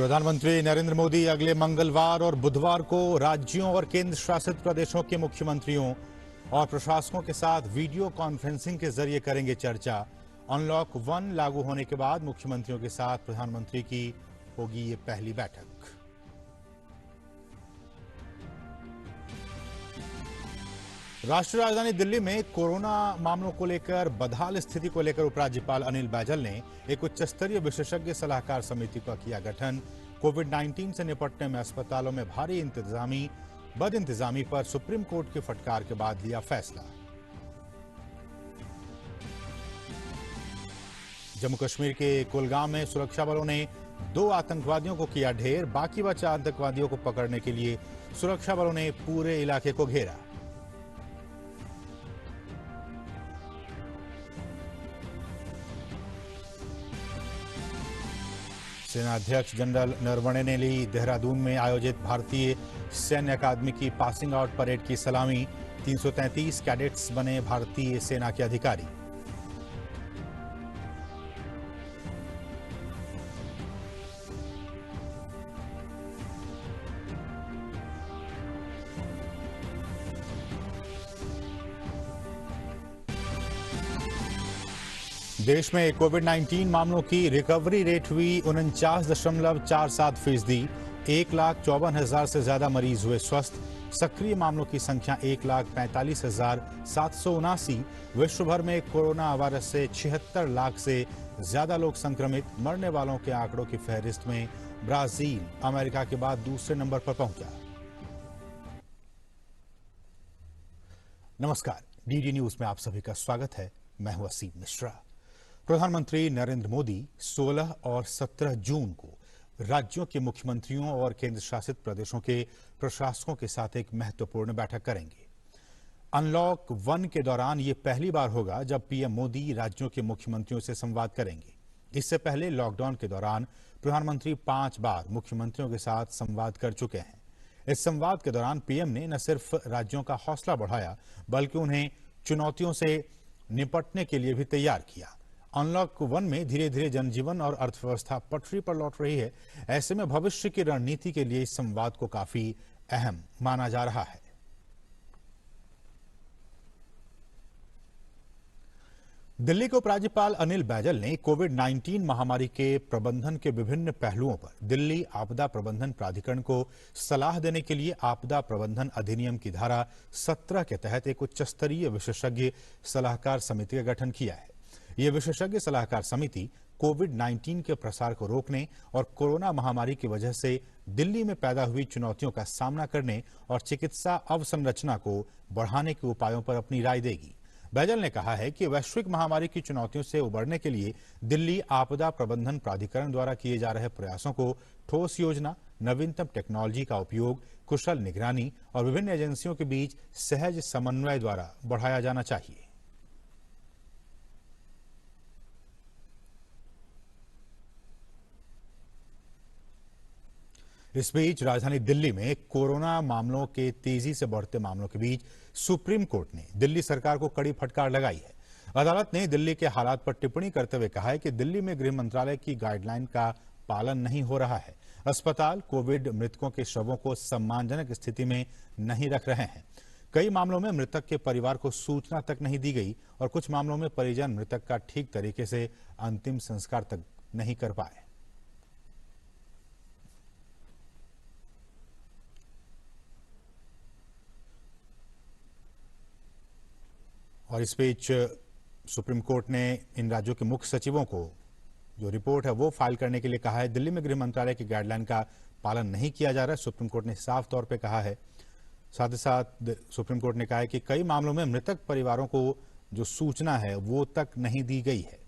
प्रधानमंत्री नरेंद्र मोदी अगले मंगलवार और बुधवार को राज्यों और केंद्र शासित प्रदेशों के मुख्यमंत्रियों और प्रशासकों के साथ वीडियो कॉन्फ्रेंसिंग के जरिए करेंगे चर्चा। अनलॉक 1 लागू होने के बाद मुख्यमंत्रियों के साथ प्रधानमंत्री की होगी ये पहली बैठक। राष्ट्रीय राजधानी दिल्ली में कोरोना मामलों को लेकर बदहाल स्थिति को लेकर उपराज्यपाल अनिल बैजल ने एक उच्च स्तरीय विशेषज्ञ सलाहकार समिति का किया गठन। कोविड-19 से निपटने में अस्पतालों में भारी बदइंतजामी पर सुप्रीम कोर्ट की फटकार के बाद लिया फैसला। जम्मू कश्मीर के कुलगाम में सुरक्षा बलों ने 2 आतंकवादियों को किया ढेर। बाकी बचे आतंकवादियों को पकड़ने के लिए सुरक्षा बलों ने पूरे इलाके को घेरा। सेना अध्यक्ष जनरल नरवणे ने ली देहरादून में आयोजित भारतीय सैन्य अकादमी की पासिंग आउट परेड की सलामी। 333 कैडेट्स बने भारतीय सेना के अधिकारी। देश में कोविड-19 मामलों की रिकवरी रेट हुई 49.47%। 1,54,000 से ज्यादा मरीज हुए स्वस्थ। सक्रिय मामलों की संख्या 1,45,779। विश्व भर में कोरोना वायरस से 76 लाख से ज्यादा लोग संक्रमित। मरने वालों के आंकड़ों की फहरिस्त में ब्राजील अमेरिका के बाद दूसरे नंबर पर पहुंचा। नमस्कार, डीडी न्यूज में आप सभी का स्वागत है। मैं हूं असीम मिश्रा। प्रधानमंत्री नरेंद्र मोदी 16 और 17 जून को राज्यों के मुख्यमंत्रियों और केंद्र शासित प्रदेशों के प्रशासकों के साथ एक महत्वपूर्ण बैठक करेंगे। अनलॉक 1 के दौरान ये पहली बार होगा जब पीएम मोदी राज्यों के मुख्यमंत्रियों से संवाद करेंगे। इससे पहले लॉकडाउन के दौरान प्रधानमंत्री 5 बार मुख्यमंत्रियों के साथ संवाद कर चुके हैं। इस संवाद के दौरान पीएम ने न सिर्फ राज्यों का हौसला बढ़ाया बल्कि उन्हें चुनौतियों से निपटने के लिए भी तैयार किया। अनलॉक 1 में धीरे धीरे जनजीवन और अर्थव्यवस्था पटरी पर लौट रही है। ऐसे में भविष्य की रणनीति के लिए इस संवाद को काफी अहम माना जा रहा है। दिल्ली के उपराज्यपाल अनिल बैजल ने कोविड-19 महामारी के प्रबंधन के विभिन्न पहलुओं पर दिल्ली आपदा प्रबंधन प्राधिकरण को सलाह देने के लिए आपदा प्रबंधन अधिनियम की धारा 17 के तहत एक उच्च स्तरीय विशेषज्ञ सलाहकार समिति का गठन किया है। यह विशेषज्ञ सलाहकार समिति कोविड-19 के प्रसार को रोकने और कोरोना महामारी की वजह से दिल्ली में पैदा हुई चुनौतियों का सामना करने और चिकित्सा अवसंरचना को बढ़ाने के उपायों पर अपनी राय देगी। बैजल ने कहा है कि वैश्विक महामारी की चुनौतियों से उबरने के लिए दिल्ली आपदा प्रबंधन प्राधिकरण द्वारा किए जा रहे प्रयासों को ठोस योजना, नवीनतम टेक्नोलॉजी का उपयोग, कुशल निगरानी और विभिन्न एजेंसियों के बीच सहज समन्वय द्वारा बढ़ाया जाना चाहिए। इस बीच राजधानी दिल्ली में कोरोना मामलों के तेजी से बढ़ते मामलों के बीच सुप्रीम कोर्ट ने दिल्ली सरकार को कड़ी फटकार लगाई है। अदालत ने दिल्ली के हालात पर टिप्पणी करते हुए कहा है कि दिल्ली में गृह मंत्रालय की गाइडलाइन का पालन नहीं हो रहा है। अस्पताल कोविड मृतकों के शवों को सम्मानजनक स्थिति में नहीं रख रहे हैं। कई मामलों में मृतक के परिवार को सूचना तक नहीं दी गई और कुछ मामलों में परिजन मृतक का ठीक तरीके से अंतिम संस्कार तक नहीं कर पाए। और इस बीच सुप्रीम कोर्ट ने इन राज्यों के मुख्य सचिवों को जो रिपोर्ट है वो फाइल करने के लिए कहा है। दिल्ली में गृह मंत्रालय की गाइडलाइन का पालन नहीं किया जा रहा है, सुप्रीम कोर्ट ने साफ तौर पे कहा है। साथ ही साथ सुप्रीम कोर्ट ने कहा है कि कई मामलों में मृतक परिवारों को जो सूचना है वो तक नहीं दी गई है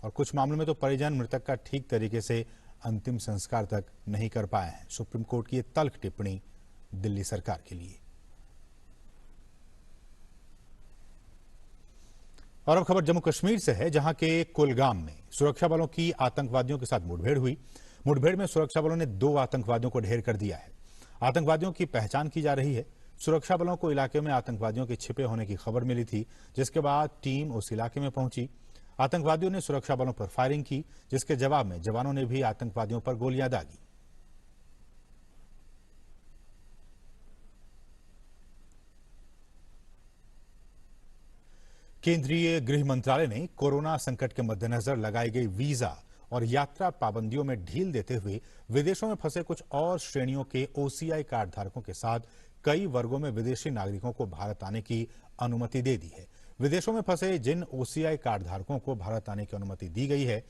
और कुछ मामलों में तो परिजन मृतक का ठीक तरीके से अंतिम संस्कार तक नहीं कर पाए हैं। सुप्रीम कोर्ट की तल्ख टिप्पणी दिल्ली सरकार के लिए। और अब खबर जम्मू कश्मीर से है, जहां के कुलगाम में सुरक्षा बलों की आतंकवादियों के साथ मुठभेड़ हुई। मुठभेड़ में सुरक्षा बलों ने 2 आतंकवादियों को ढेर कर दिया है। आतंकवादियों की पहचान की जा रही है। सुरक्षा बलों को इलाके में आतंकवादियों के छिपे होने की खबर मिली थी, जिसके बाद टीम उस इलाके में पहुंची। आतंकवादियों ने सुरक्षा बलों पर फायरिंग की, जिसके जवाब में जवानों ने भी आतंकवादियों पर गोलियां दागी। केंद्रीय गृह मंत्रालय ने कोरोना संकट के मद्देनजर लगाई गई वीजा और यात्रा पाबंदियों में ढील देते हुए विदेशों में फंसे कुछ और श्रेणियों के ओसीआई कार्ड धारकों के साथ कई वर्गों में विदेशी नागरिकों को भारत आने की अनुमति दे दी है। विदेशों में फंसे जिन ओसीआई कार्ड धारकों को भारत आने की अनुमति दी गई है,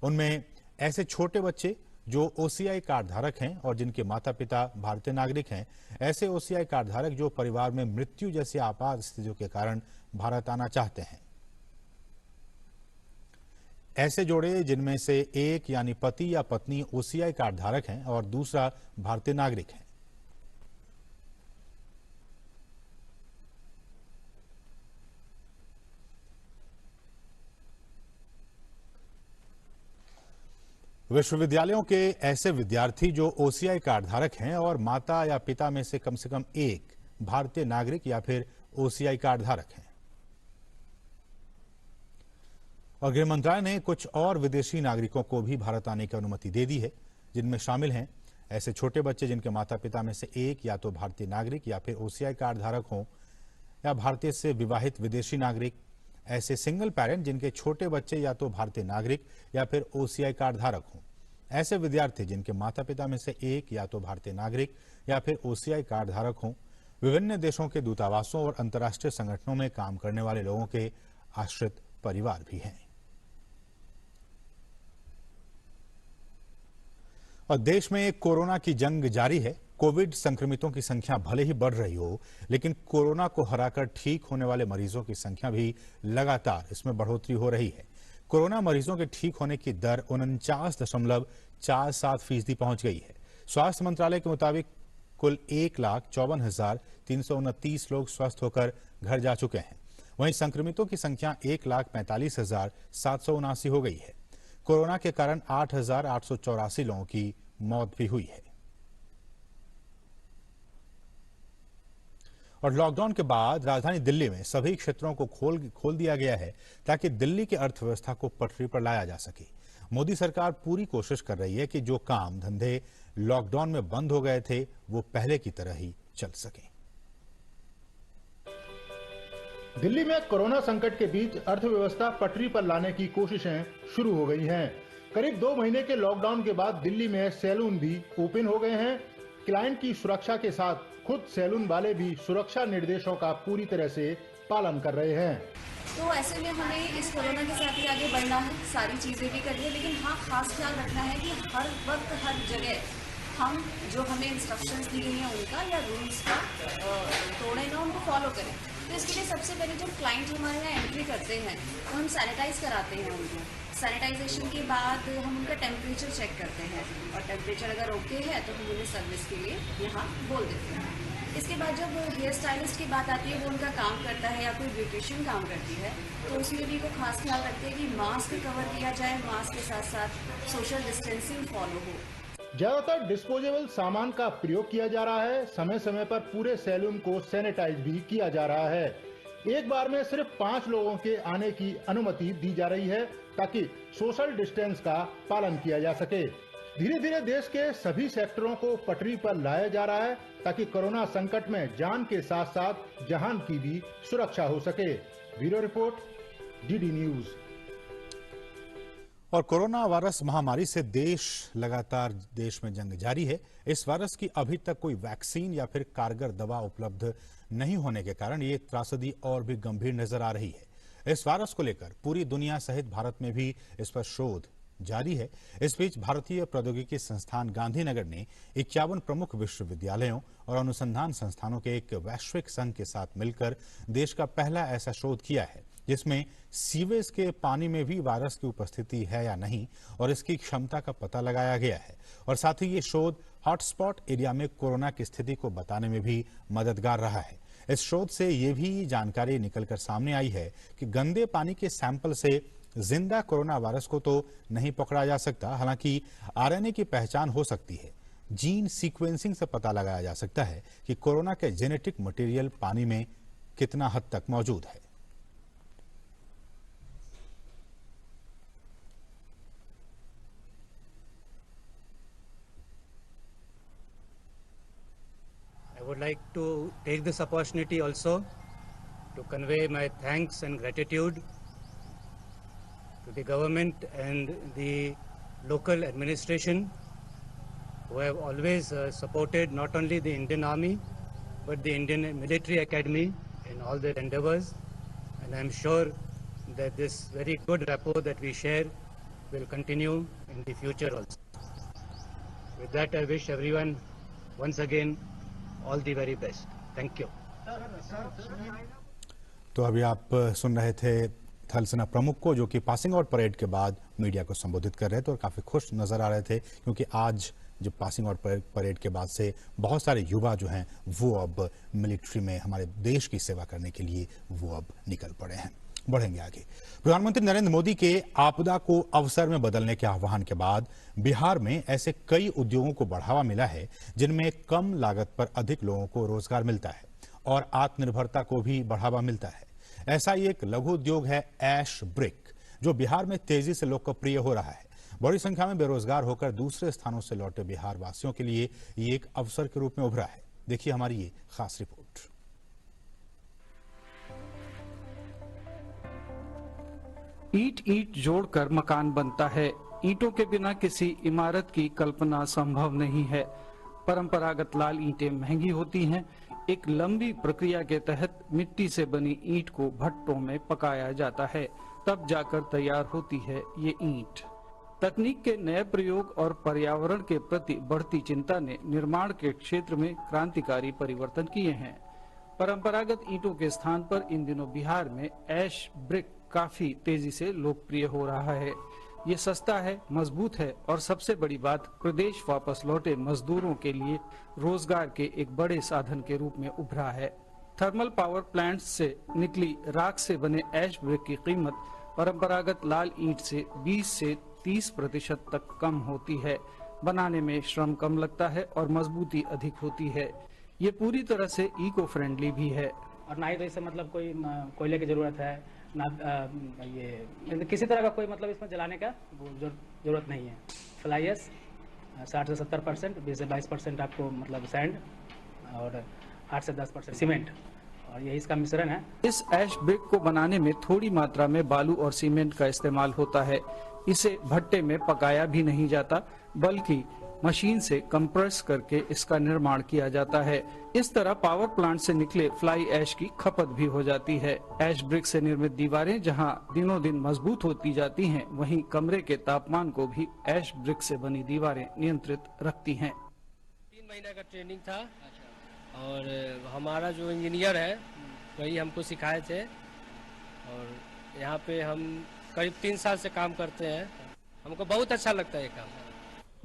उनमें ऐसे छोटे बच्चे जो ओसीआई कार्ड धारक हैं और जिनके माता पिता भारतीय नागरिक हैं, ऐसे ओसीआई कार्ड धारक जो परिवार में मृत्यु जैसी आपात स्थितियों के कारण भारत आना चाहते हैं, ऐसे जोड़े जिनमें से एक यानी पति या पत्नी ओसीआई कार्ड धारक हैं और दूसरा भारतीय नागरिक है। विश्वविद्यालयों के ऐसे विद्यार्थी जो ओसीआई कार्ड धारक हैं और माता या पिता में से कम एक भारतीय नागरिक या फिर ओसीआई कार्ड धारक हैं। और गृह मंत्रालय ने कुछ और विदेशी नागरिकों को भी भारत आने की अनुमति दे दी है, जिनमें शामिल हैं ऐसे छोटे बच्चे जिनके माता पिता में से एक या तो भारतीय नागरिक या फिर ओसीआई कार्ड धारक हों, या भारतीय से विवाहित विदेशी नागरिक, ऐसे सिंगल पेरेंट जिनके छोटे बच्चे या तो भारतीय नागरिक या फिर ओसीआई कार्ड धारक हों, ऐसे विद्यार्थी जिनके माता पिता में से एक या तो भारतीय नागरिक या फिर ओसीआई कार्ड धारक हों, विभिन्न देशों के दूतावासों और अंतर्राष्ट्रीय संगठनों में काम करने वाले लोगों के आश्रित परिवार भी हैं। और देश में कोरोना की जंग जारी है। कोविड संक्रमितों की संख्या भले ही बढ़ रही हो, लेकिन कोरोना को हराकर ठीक होने वाले मरीजों की संख्या भी लगातार इसमें बढ़ोतरी हो रही है। कोरोना मरीजों के ठीक होने की दर 49.47% पहुंच गई है। स्वास्थ्य मंत्रालय के मुताबिक कुल 1,54,329 लोग स्वस्थ होकर घर जा चुके हैं। वहीं संक्रमितों की संख्या 1,45,779 हो गई है। कोरोना के कारण 8,884 लोगों की मौत भी हुई है। और लॉकडाउन के बाद राजधानी दिल्ली में सभी क्षेत्रों को खोल दिया गया है ताकि दिल्ली की अर्थव्यवस्था को पटरी पर लाया जा सके। मोदी सरकार पूरी कोशिश कर रही है कि जो काम धंधे लॉकडाउन में बंद हो गए थे वो पहले की तरह ही चल सके। दिल्ली में कोरोना संकट के बीच अर्थव्यवस्था पटरी पर लाने की कोशिशें शुरू हो गई हैं। करीब 2 महीने के लॉकडाउन के बाद दिल्ली में सैलून भी ओपन हो गए हैं। क्लाइंट की सुरक्षा के साथ खुद सैलून वाले भी सुरक्षा निर्देशों का पूरी तरह से पालन कर रहे हैं। तो ऐसे में हमें इस कोरोना के साथ ही आगे बढ़ना है, सारी चीज़ें भी करनी है, लेकिन हाँ खास ख्याल रखना है कि हर वक्त हर जगह हम जो हमें इंस्ट्रक्शंस दी गई हैं उनका या रूल्स का तोड़े ना, उनको फॉलो करें। तो इसके लिए सबसे पहले जब क्लाइंट हमारे यहाँ एंट्री करते हैं तो हम सैनिटाइज कराते हैं उनको। सैनिटाइजेशन के बाद हम उनका टेम्परेचर चेक करते हैं और टेम्परेचर अगर ओके है तो हम उन्हें सर्विस के लिए यहाँ बोल देते हैं। इसके बाद जब हेयर स्टाइलिस्ट की बात आती है, वो उनका काम करता है या कोई ब्यूटिशियन काम करती है, तो उसमें भी वो खास ख्याल रखते हैं कि मास्क कवर किया जाए, मास्क के साथ साथ सोशल डिस्टेंसिंग फॉलो हो। ज्यादातर डिस्पोजेबल सामान का प्रयोग किया जा रहा है। समय समय पर पूरे सैलून को सैनिटाइज भी किया जा रहा है। एक बार में सिर्फ 5 लोगों के आने की अनुमति दी जा रही है ताकि सोशल डिस्टेंस का पालन किया जा सके। धीरे धीरे देश के सभी सेक्टरों को पटरी पर लाया जा रहा है ताकि कोरोना संकट में जान के साथ साथ जहान की भी सुरक्षा हो सके। Bureau report, DD news. और कोरोना वायरस महामारी से लगातार देश में जंग जारी है। इस वायरस की अभी तक कोई वैक्सीन या फिर कारगर दवा उपलब्ध नहीं होने के कारण ये त्रासदी और भी गंभीर नजर आ रही है। इस वायरस को लेकर पूरी दुनिया सहित भारत में भी इस पर शोध जारी है। इस बीच भारतीय प्रौद्योगिकी संस्थान गांधीनगर ने 51 प्रमुख विश्वविद्यालयों और अनुसंधान संस्थानों के एक वैश्विक संघ के साथ मिलकर देश का पहला ऐसा शोध किया है जिसमें सीवेज के पानी में भी वायरस की उपस्थिति है या नहीं और इसकी क्षमता का पता लगाया गया है। और साथ ही ये शोध हॉटस्पॉट एरिया में कोरोना की स्थिति को बताने में भी मददगार रहा है। इस शोध से ये भी जानकारी निकलकर सामने आई है कि गंदे पानी के सैंपल से जिंदा कोरोना वायरस को तो नहीं पकड़ा जा सकता, हालांकि आरएनए की पहचान हो सकती है। जीन सीक्वेंसिंग से पता लगाया जा सकता है कि कोरोना के जेनेटिक मटेरियल पानी में कितना हद तक मौजूद है। take this opportunity also to convey my thanks and gratitude to the government and the local administration who have always supported not only the Indian Army but the Indian Military Academy in all their endeavors, and I am sure that this very good rapport that we share will continue in the future also. With that, I wish everyone once again all the very best. Thank you. तो अभी आप सुन रहे थे थल सेना प्रमुख को, जो कि पासिंग आउट परेड के बाद मीडिया को संबोधित कर रहे थे और काफी खुश नजर आ रहे थे, क्योंकि आज जब पासिंग आउट परेड के बाद से बहुत सारे युवा जो हैं वो अब मिलिट्री में हमारे देश की सेवा करने के लिए वो अब निकल पड़े हैं। बढ़ेंगे आगे। प्रधानमंत्री नरेंद्र मोदी के आपदा को अवसर में बदलने के आह्वान के बाद बिहार में ऐसे कई उद्योगों को बढ़ावा मिला है जिनमें कम लागत पर अधिक लोगों को रोजगार मिलता है और आत्मनिर्भरता को भी बढ़ावा मिलता है। ऐसा ही एक लघु उद्योग है ऐश ब्रिक, जो बिहार में तेजी से लोकप्रिय हो रहा है। बड़ी संख्या में बेरोजगार होकर दूसरे स्थानों से लौटे बिहार वासियों के लिए ये एक अवसर के रूप में उभरा है। देखिए हमारी ये खास रिपोर्ट। ईंट ईंट जोड़कर मकान बनता है। ईंटों के बिना किसी इमारत की कल्पना संभव नहीं है। परंपरागत लाल ईंटें महंगी होती हैं। एक लंबी प्रक्रिया के तहत मिट्टी से बनी ईंट को भट्टों में पकाया जाता है, तब जाकर तैयार होती है ये ईंट। तकनीक के नए प्रयोग और पर्यावरण के प्रति बढ़ती चिंता ने निर्माण के क्षेत्र में क्रांतिकारी परिवर्तन किए हैं। परंपरागत ईंटों के स्थान पर इन दिनों बिहार में ऐश ब्रिक काफी तेजी से लोकप्रिय हो रहा है। ये सस्ता है, मजबूत है और सबसे बड़ी बात, प्रदेश वापस लौटे मजदूरों के लिए रोजगार के एक बड़े साधन के रूप में उभरा है। थर्मल पावर प्लांट्स से निकली राख से बने ऐश ब्रिक की कीमत परंपरागत लाल ईंट से 20 से 30% तक कम होती है। बनाने में श्रम कम लगता है और मजबूती अधिक होती है। ये पूरी तरह से इको फ्रेंडली भी है और ना ही तो इससे मतलब कोई कोयले की जरूरत है, ना ये किसी तरह का कोई मतलब इसमें जलाने का जरूरत नहीं है। फ्लाईएस 60 से 70%, 20 से 22% आपको मतलब सैंड और 8 से 10% सीमेंट, और यही इसका मिश्रण है। इस ऐश ब्रिक को बनाने में थोड़ी मात्रा में बालू और सीमेंट का इस्तेमाल होता है। इसे भट्टे में पकाया भी नहीं जाता, बल्कि मशीन से कंप्रेस करके इसका निर्माण किया जाता है। इस तरह पावर प्लांट से निकले फ्लाई ऐश की खपत भी हो जाती है। ऐश ब्रिक से निर्मित दीवारें जहां दिनों दिन मजबूत होती जाती हैं, वहीं कमरे के तापमान को भी ऐश ब्रिक से बनी दीवारें नियंत्रित रखती हैं। 3 महीने का ट्रेनिंग था और हमारा जो इंजीनियर है वही हमको सिखाए थे, और यहाँ पे हम करीब 3 साल से काम करते हैं। हमको बहुत अच्छा लगता है ये काम।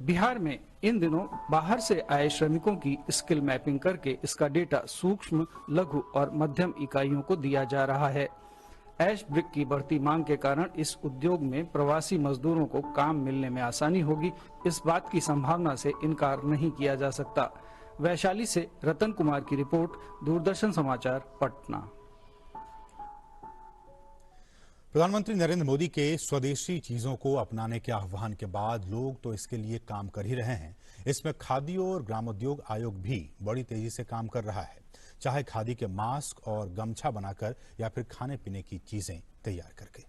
बिहार में इन दिनों बाहर से आए श्रमिकों की स्किल मैपिंग करके इसका डेटा सूक्ष्म, लघु और मध्यम इकाइयों को दिया जा रहा है। ऐश ब्रिक की बढ़ती मांग के कारण इस उद्योग में प्रवासी मजदूरों को काम मिलने में आसानी होगी। इस बात की संभावना से इनकार नहीं किया जा सकता। वैशाली से रतन कुमार की रिपोर्ट, दूरदर्शन समाचार, पटना। प्रधानमंत्री नरेंद्र मोदी के स्वदेशी चीजों को अपनाने के आह्वान के बाद लोग तो इसके लिए काम कर ही रहे हैं। इसमें खादी और ग्रामोद्योग आयोग भी बड़ी तेजी से काम कर रहा है, चाहे खादी के मास्क और गमछा बनाकर या फिर खाने पीने की चीजें तैयार करके।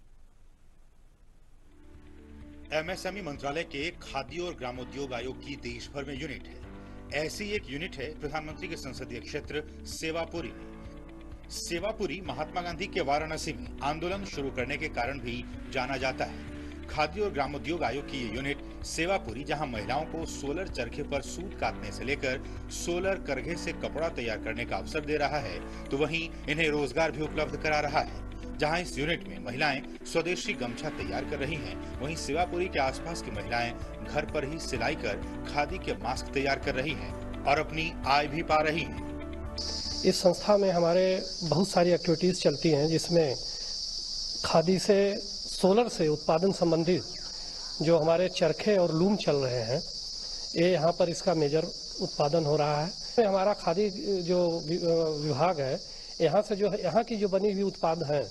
एमएसएमई मंत्रालय के खादी और ग्रामोद्योग आयोग की देश भर में यूनिट है। ऐसी एक यूनिट है प्रधानमंत्री के संसदीय क्षेत्र सेवापुरी में। सेवापुरी महात्मा गांधी के वाराणसी में आंदोलन शुरू करने के कारण भी जाना जाता है। खादी और ग्रामोद्योग आयोग की ये यूनिट सेवापुरी, जहां महिलाओं को सोलर चरखे पर सूत काटने से लेकर सोलर करघे से कपड़ा तैयार करने का अवसर दे रहा है, तो वहीं इन्हें रोजगार भी उपलब्ध करा रहा है। जहां इस यूनिट में महिलाएं स्वदेशी गमछा तैयार कर रही हैं, वहीं सेवापुरी के आसपास की महिलाएं घर पर ही सिलाई कर खादी के मास्क तैयार कर रही हैं और अपनी आय भी पा रही हैं। इस संस्था में हमारे बहुत सारी एक्टिविटीज़ चलती हैं, जिसमें खादी से, सोलर से उत्पादन संबंधित जो हमारे चरखे और लूम चल रहे हैं, ये यहाँ पर इसका मेजर उत्पादन हो रहा है। हमारा खादी जो विभाग है, यहाँ से जो यहाँ की जो बनी हुई उत्पाद हैं,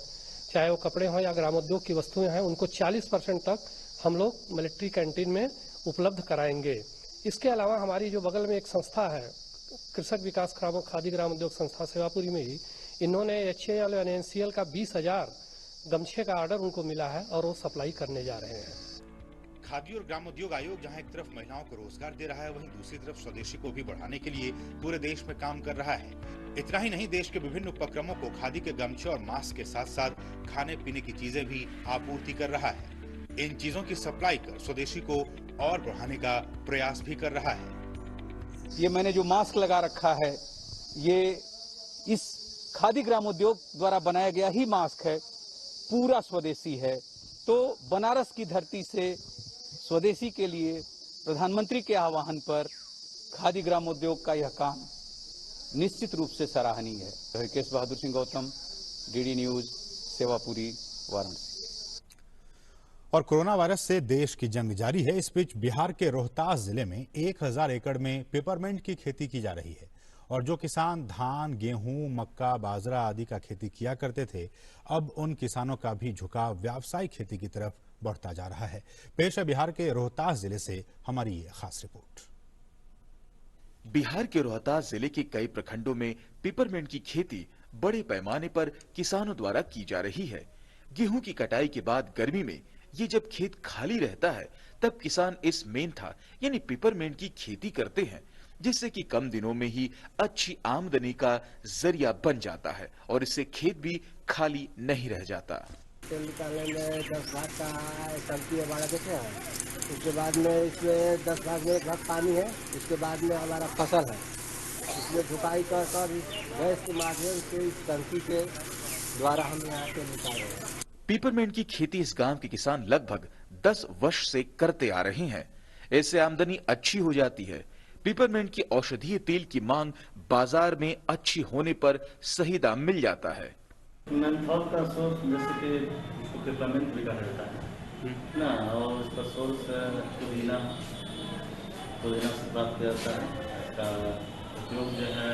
चाहे वो कपड़े हों या ग्रामोद्योग की वस्तुएं हैं, उनको 40% तक हम लोग मिलिट्री कैंटीन में उपलब्ध कराएंगे। इसके अलावा हमारी जो बगल में एक संस्था है कृषक विकास खादी ग्राम उद्योग संस्था सेवापुरी में ही इन्होंने HAL और NaCL का 20,000 गमछे का ऑर्डर उनको मिला है और वो सप्लाई करने जा रहे हैं। खादी और ग्रामोद्योग आयोग जहां एक तरफ महिलाओं को रोजगार दे रहा है, वहीं दूसरी तरफ स्वदेशी को भी बढ़ाने के लिए पूरे देश में काम कर रहा है। इतना ही नहीं, देश के विभिन्न उपक्रमों को खादी के गमछे और मास्क के साथ साथ खाने पीने की चीजें भी आपूर्ति कर रहा है। इन चीजों की सप्लाई कर स्वदेशी को और बढ़ाने का प्रयास भी कर रहा है। ये मैंने जो मास्क लगा रखा है, ये इस खादी ग्रामोद्योग द्वारा बनाया गया ही मास्क है, पूरा स्वदेशी है। तो बनारस की धरती से स्वदेशी के लिए प्रधानमंत्री के आह्वान पर खादी ग्रामोद्योग का यह काम निश्चित रूप से सराहनीय है। Harkesh Bahadur Singh Gautam, DD news, Sevapuri, Varanasi. और कोरोना वायरस से देश की जंग जारी है। इस बीच बिहार के रोहतास जिले में 1000 एकड़ में पेपरमेंट की खेती की जा रही है और जो किसान धान, गेहूं, मक्का, बाजरा आदि का खेती किया करते थे, अब उन किसानों का भी झुकाव व्यावसायिक खेती की तरफ बढ़ता जा रहा है। पेश है बिहार के रोहतास जिले से हमारी ये खास रिपोर्ट। बिहार के रोहतास जिले के कई प्रखंडों में पेपरमेंट की खेती बड़े पैमाने पर किसानों द्वारा की जा रही है। गेहूं की कटाई के बाद गर्मी में ये जब खेत खाली रहता है, तब किसान इस मेंथा यानी पेपरमेंट की खेती करते हैं, जिससे कि कम दिनों में ही अच्छी आमदनी का जरिया बन जाता है और इससे खेत भी खाली नहीं रह जाता। तेल निकालने में 10 भाग का टंकी हमारा देते हैं, उसके बाद में इसमें 10 भाग में 1 भाग पानी है, उसके बाद में हमारा फसल है, इसमें झुकाई कर गैस के माध्यम से इस टंकी के द्वारा हम यहाँ पे निकाल रहे हैं। पेपरमेंट की खेती इस गांव के किसान लगभग 10 वर्ष से करते आ रहे हैं। इससे आमदनी अच्छी हो जाती है। पेपरमेंट की औषधीय तेल की मांग बाजार में अच्छी होने पर सही दाम मिल जाता है। मेंथॉल का सोर्स जैसे कि इसको पेपरमेंट भी कहा जाता है ना, और इसका सोर्स पुदीना से प्राप्त किया जाता है। इसका उपयोग जो है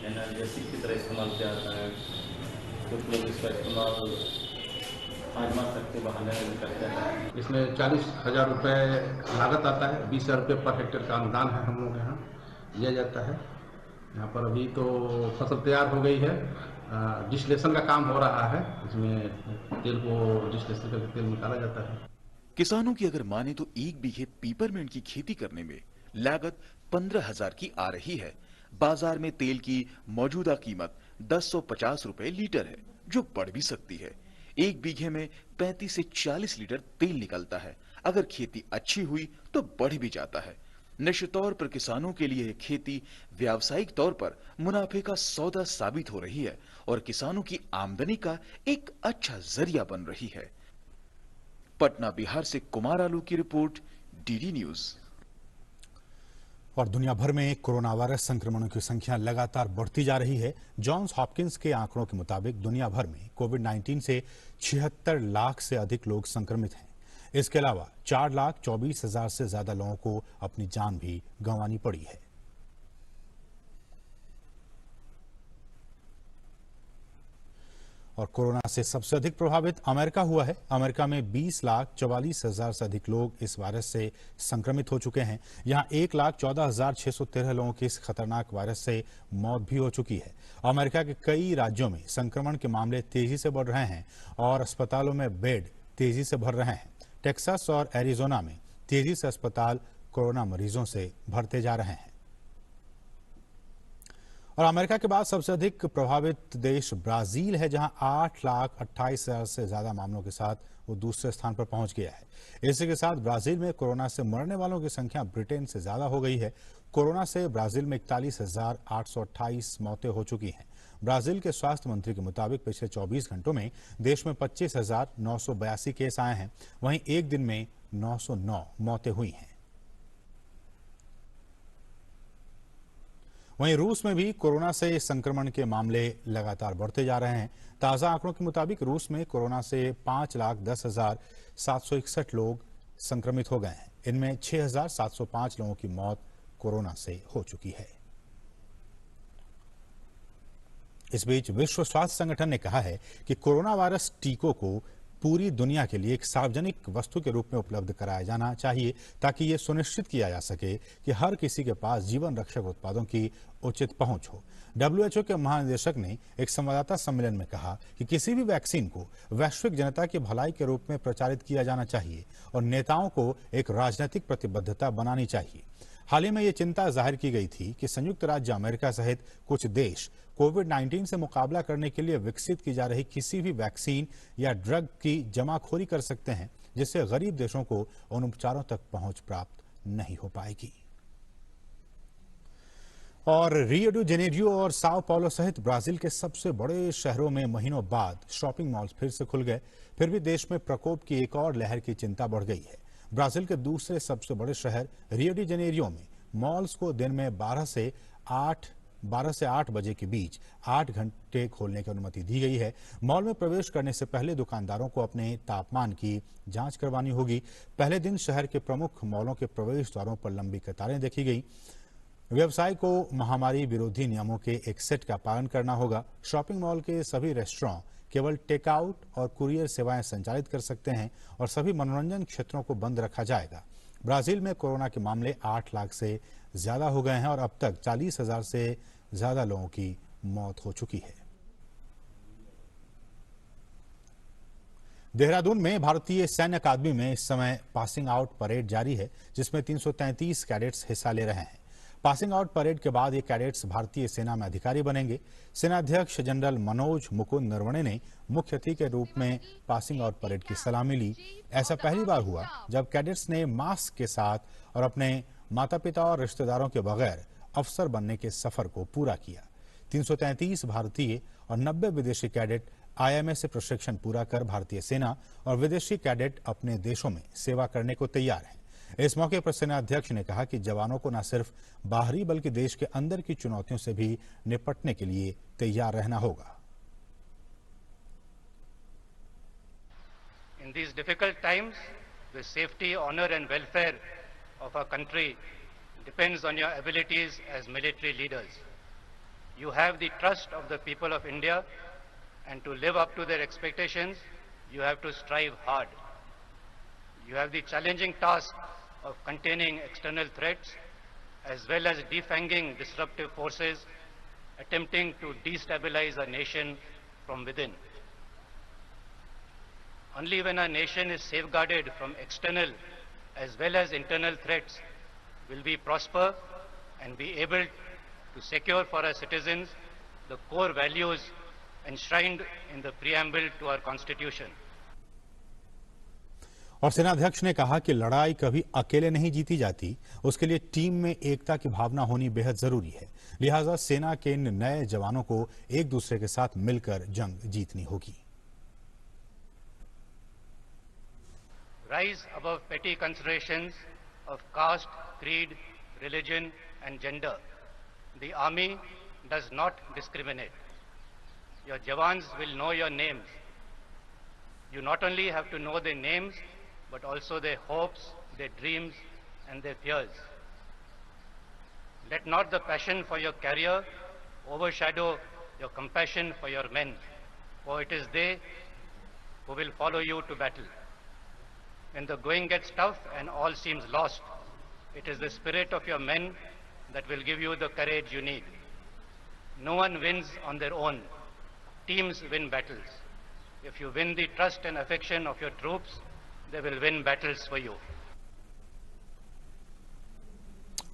एनाल्जेसिक की तरह इस्तेमाल किया जाता है। कुछ लोग इसका इस्तेमाल आजमा सकते बहाने में करते हैं। इसमें 40,000 रुपये लागत आता है, 20,000 रुपये पर हेक्टेयर का अनुदान है, हम लोग यहाँ दिया जाता है। यहाँ पर अभी तो फसल तैयार हो गई है, डिस्टिलेशन का काम हो रहा है, इसमें तेल को डिस्टिलेशन करके तेल निकाला जाता है। किसानों की अगर माने तो 1 बीघे पेपरमेंट की खेती करने में लागत 15,000 की आ रही है। बाजार में तेल की मौजूदा कीमत 1050 रुपए लीटर है, जो बढ़ भी सकती है। 1 बीघे में 35 से 40 लीटर तेल निकलता है। अगर खेती अच्छी हुई तो बढ़ भी जाता है। निश्चित तौर पर किसानों के लिए खेती व्यावसायिक तौर पर मुनाफे का सौदा साबित हो रही है और किसानों की आमदनी का एक अच्छा जरिया बन रही है। पटना, बिहार से कुमार आलू की रिपोर्ट, DD न्यूज। और दुनिया भर में कोरोना वायरस संक्रमणों की संख्या लगातार बढ़ती जा रही है। जॉन्स हॉपकिंस के आंकड़ों के मुताबिक दुनिया भर में कोविड-19 से 76 लाख से अधिक लोग संक्रमित हैं। इसके अलावा 4,24,000 से ज्यादा लोगों को अपनी जान भी गंवानी पड़ी है। और कोरोना से सबसे अधिक प्रभावित अमेरिका हुआ है। अमेरिका में 20,44,000 से अधिक लोग इस वायरस से संक्रमित हो चुके हैं। यहां 1,14,613 लोगों की इस खतरनाक वायरस से मौत भी हो चुकी है। अमेरिका के कई राज्यों में संक्रमण के मामले तेजी से बढ़ रहे हैं और अस्पतालों में बेड तेजी से भर रहे हैं। टेक्सास और एरिजोना में तेजी से अस्पताल कोरोना मरीजों से भरते जा रहे हैं। और अमेरिका के बाद सबसे अधिक प्रभावित देश ब्राजील है, जहां 8,28,000 से ज्यादा मामलों के साथ वो दूसरे स्थान पर पहुंच गया है। इसी के साथ ब्राजील में कोरोना से मरने वालों की संख्या ब्रिटेन से ज्यादा हो गई है। कोरोना से ब्राजील में 41,828 मौतें हो चुकी हैं। ब्राजील के स्वास्थ्य मंत्री के मुताबिक पिछले 24 घंटों में देश में 25,982 केस आए हैं। वहीं एक दिन में 909 मौतें हुई हैं। वहीं रूस में भी कोरोना से संक्रमण के मामले लगातार बढ़ते जा रहे हैं। ताजा आंकड़ों के मुताबिक रूस में कोरोना से 5,10,761 लोग संक्रमित हो गए हैं। इनमें 6,705 लोगों की मौत कोरोना से हो चुकी है। इस बीच विश्व स्वास्थ्य संगठन ने कहा है कि कोरोना वायरस टीकों को पूरी दुनिया के लिए एक सार्वजनिक वस्तु के रूप में उपलब्ध कराया जाना चाहिए, ताकि ये सुनिश्चित किया जा सके कि हर किसी के पास जीवन रक्षक उत्पादों की उचित पहुंच हो। WHO के महानिदेशक ने एक संवाददाता सम्मेलन में कहा कि किसी भी वैक्सीन को वैश्विक जनता की भलाई के रूप में प्रचारित किया जाना चाहिए और नेताओं को एक राजनीतिक प्रतिबद्धता बनानी चाहिए। हाल ही में ये चिंता जाहिर की गई थी कि संयुक्त राज्य अमेरिका सहित कुछ देश कोविड-19 से मुकाबला करने के लिए विकसित की जा रही किसी भी वैक्सीन या ड्रग की जमाखोरी कर सकते हैं, जिससे गरीब देशों को उन उपचारों तक पहुंच प्राप्त नहीं हो पाएगी। और रियो डी जेनेरियो और साओ पाउलो सहित ब्राजील के सबसे बड़े शहरों में महीनों बाद शॉपिंग मॉल्स फिर से खुल गए। फिर भी देश में प्रकोप की एक और लहर की चिंता बढ़ गई है। ब्राजील के दूसरे सबसे बड़े शहर रियो डी जेनेरियो में मॉल्स को दिन में 12 से 8 बजे के बीच 8 घंटे खोलने की अनुमति दी गई है। मॉल में प्रवेश करने से पहले दुकानदारों को अपने तापमान की जांच करवानी होगी। पहले दिन शहर के प्रमुख मॉलों के प्रवेश द्वारों पर लंबी कतारें देखी गई। व्यवसाय को महामारी विरोधी नियमों के एक सेट का पालन करना होगा। शॉपिंग मॉल के सभी रेस्टोरेंट केवल टेकआउट और कुरियर सेवाएं संचालित कर सकते हैं और सभी मनोरंजन क्षेत्रों को बंद रखा जाएगा। ब्राजील में कोरोना के मामले 8 लाख से ज्यादा हो गए हैं और अब तक 40,000 से ज्यादा लोगों की मौत हो चुकी है। देहरादून में भारतीय सैन्य अकादमी में इस समय पासिंग आउट परेड जारी है, जिसमें 333 कैडेट्स हिस्सा ले रहे हैं। पासिंग आउट परेड के बाद ये कैडेट्स भारतीय सेना में अधिकारी बनेंगे। सेनाध्यक्ष जनरल मनोज मुकुंद नरवणे ने मुख्य अतिथि के रूप में पासिंग आउट परेड की सलामी ली। ऐसा पहली बार हुआ जब कैडेट्स ने मास्क के साथ और अपने माता पिता और रिश्तेदारों के बगैर अफसर बनने के सफर को पूरा किया। 333 भारतीय और 90 विदेशी कैडेट IMA से प्रशिक्षण पूरा कर भारतीय सेना और विदेशी कैडेट अपने देशों में सेवा करने को तैयार हैं। इस मौके पर सेनाध्यक्ष ने कहा कि जवानों को न सिर्फ बाहरी बल्कि देश के अंदर की चुनौतियों से भी निपटने के लिए तैयार रहना होगा। In these difficult times, the safety, honor and welfare of our country depends on your abilities as military leaders. You have the trust of the people of India, and to live up to their expectations, you have to strive hard. You have the challenging task of containing external threats as well as defanging disruptive forces attempting to destabilize our nation from within. Only when our nation is safeguarded from external as well as internal threats will we prosper and be able to secure for our citizens the core values enshrined in the preamble to our Constitution. और सेनाध्यक्ष ने कहा कि लड़ाई कभी अकेले नहीं जीती जाती, उसके लिए टीम में एकता की भावना होनी बेहद जरूरी है। लिहाजा सेना के इन नए जवानों को एक दूसरे के साथ मिलकर जंग जीतनी होगी। Rise above petty considerations of caste, creed, religion and gender. The army does not discriminate. Your jawans will know your names. You not only have to know their names, but also their hopes, their dreams, and their fears. Let not the passion for your career overshadow your compassion for your men, for it is they who will follow you to battle. When the going gets tough and all seems lost, it is the spirit of your men that will give you the courage you need. No one wins on their own. Teams win battles. If you win the trust and affection of your troops, they will win battles for you.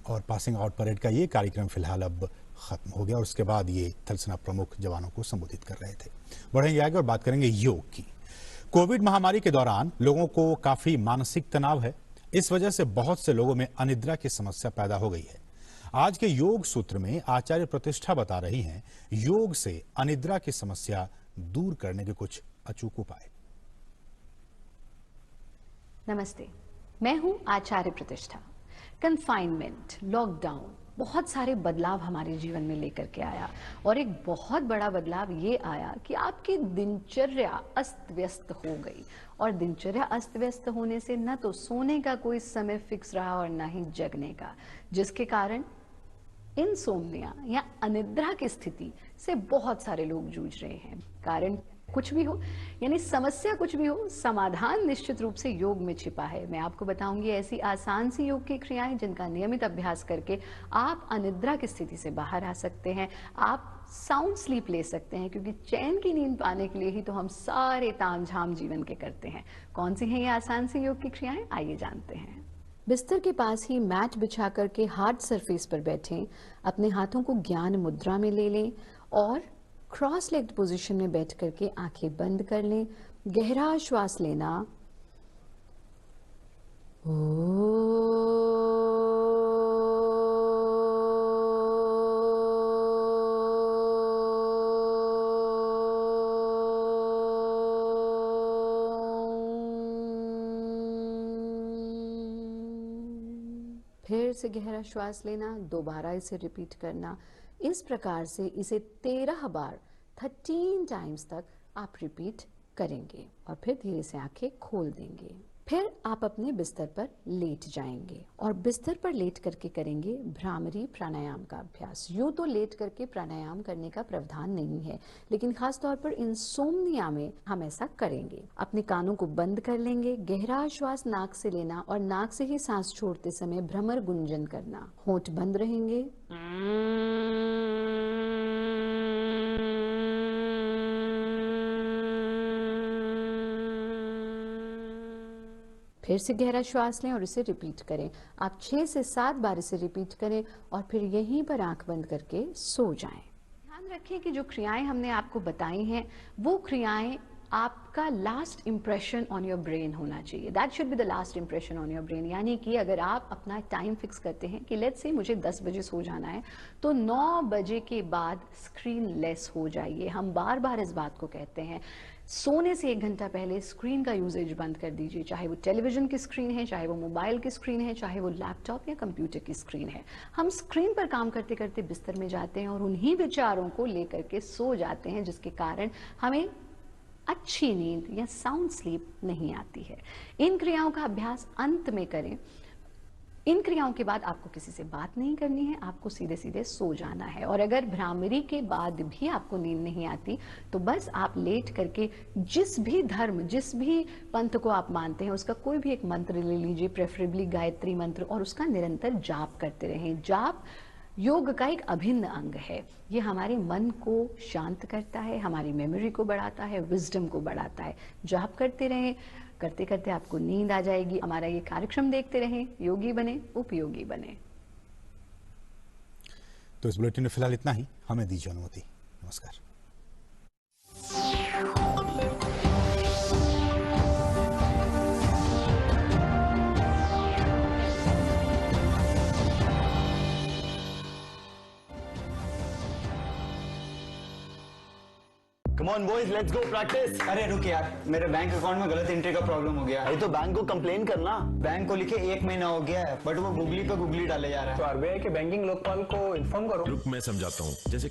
और passing out parade का ये कार्यक्रम फिलहाल अब खत्म हो गया और उसके बाद ये थल सेना प्रमुख जवानों को संबोधित कर रहे थे। बढ़ेंगे आगे और बात करेंगे योग की। कोविड महामारी के दौरान लोगों को काफी मानसिक तनाव है। इस वजह से बहुत से लोगों में अनिद्रा की समस्या पैदा हो गई है। आज के योग सूत्र में आचार्य प्रतिष्ठा बता रही हैं योग से अनिद्रा की समस्या दूर करने के कुछ अचूक उपाय। नमस्ते, मैं हूं आचार्य प्रतिष्ठा। कन्फाइनमेंट, लॉकडाउन बहुत सारे बदलाव हमारे जीवन में लेकर के आया और एक बहुत बड़ा बदलाव ये आया कि आपकी दिनचर्या अस्त व्यस्त हो गई। और दिनचर्या अस्त व्यस्त होने से न तो सोने का कोई समय फिक्स रहा और ना ही जगने का, जिसके कारण इनसोम्निया या अनिद्रा की स्थिति से बहुत सारे लोग जूझ रहे हैं। कारण कुछ भी हो, यानी समस्या कुछ भी हो, समाधान निश्चित रूप से योग में छिपा है। मैं आपको बताऊंगी ऐसी आसान सी योग की क्रियाएं जिनका नियमित अभ्यास करके आप अनिद्रा की स्थिति से बाहर आ सकते हैं, आप साउंड स्लीप ले सकते हैं, क्योंकि चैन की नींद पाने के लिए ही तो हम सारे तामझाम जीवन के करते हैं। कौन सी हैं ये आसान सी योग की क्रियाएं, आइए जानते हैं। बिस्तर के पास ही मैट बिछा करके हार्ड सरफेस पर बैठें, अपने हाथों को ज्ञान मुद्रा में ले लें और क्रॉस लेग्ड पोजीशन में बैठ करके आंखें बंद कर लें। गहरा श्वास लेना, फिर से गहरा श्वास लेना, दोबारा इसे रिपीट करना। इस प्रकार से इसे 13 बार 13 टाइम्स तक आप रिपीट करेंगे और फिर धीरे से आंखें खोल देंगे। फिर आप अपने बिस्तर पर लेट जाएंगे और बिस्तर पर लेट करके करेंगे भ्रामरी प्राणायाम का अभ्यास। यूं तो लेट करके प्राणायाम करने का प्रावधान नहीं है, लेकिन खास तौर पर इंसोम्निया में हम ऐसा करेंगे। अपने कानों को बंद कर लेंगे, गहरा श्वास नाक से लेना और नाक से ही सांस छोड़ते समय भ्रमर गुंजन करना। होंठ बंद रहेंगे। फिर से गहरा श्वास लें और इसे रिपीट करें। आप 6 से 7 बार इसे रिपीट करें और फिर यहीं पर आंख बंद करके सो जाएं। ध्यान रखें कि जो क्रियाएं हमने आपको बताई हैं वो क्रियाएं आपका last impression on your brain होना चाहिए। That should be the last impression on your brain. यानी कि अगर आप अपना टाइम फिक्स करते हैं कि लेट्स से मुझे 10 बजे सो जाना है, तो 9 बजे के बाद स्क्रीन लेस हो जाइए। हम बार बार इस बात को कहते हैं, सोने से 1 घंटा पहले स्क्रीन का यूजेज बंद कर दीजिए, चाहे वो टेलीविजन की स्क्रीन है, चाहे वो मोबाइल की स्क्रीन है, चाहे वो लैपटॉप या कंप्यूटर की स्क्रीन है। हम स्क्रीन पर काम करते करते बिस्तर में जाते हैं और उन्हीं विचारों को लेकर के सो जाते हैं, जिसके कारण हमें अच्छी नींद या साउंड स्लीप नहीं आती है। इन क्रियाओं का अभ्यास अंत में करें। इन क्रियाओं के बाद आपको किसी से बात नहीं करनी है, आपको सीधे सीधे सो जाना है। और अगर भ्रामरी के बाद भी आपको नींद नहीं आती तो बस आप लेट करके जिस भी धर्म, जिस भी पंथ को आप मानते हैं उसका कोई भी एक मंत्र ले लीजिए, प्रेफरेबली गायत्री मंत्र, और उसका निरंतर जाप करते रहें। जाप योग का एक अभिन्न अंग है। ये हमारे मन को शांत करता है, हमारी मेमोरी को बढ़ाता है, विजडम को बढ़ाता है। जाप करते रहें, करते करते आपको नींद आ जाएगी। हमारा ये कार्यक्रम देखते रहें। योगी बने, उपयोगी बने। तो इस बुलेटिन में फिलहाल इतना ही। हमें दीजिए अनुमति। नमस्कार। Come on boys, let's go practice. अरे रुक यार, मेरे बैंक अकाउंट में गलत एंट्री का प्रॉब्लम हो गया। अरे तो बैंक को कंप्लेन करना। बैंक को लिखे 1 महीना हो गया है, बट वो गूगली पे गूगली डाले जा रहा है। तो आरबीआई के बैंकिंग लोकपाल को इन्फॉर्म करो। रुक, मैं समझाता हूँ। जैसे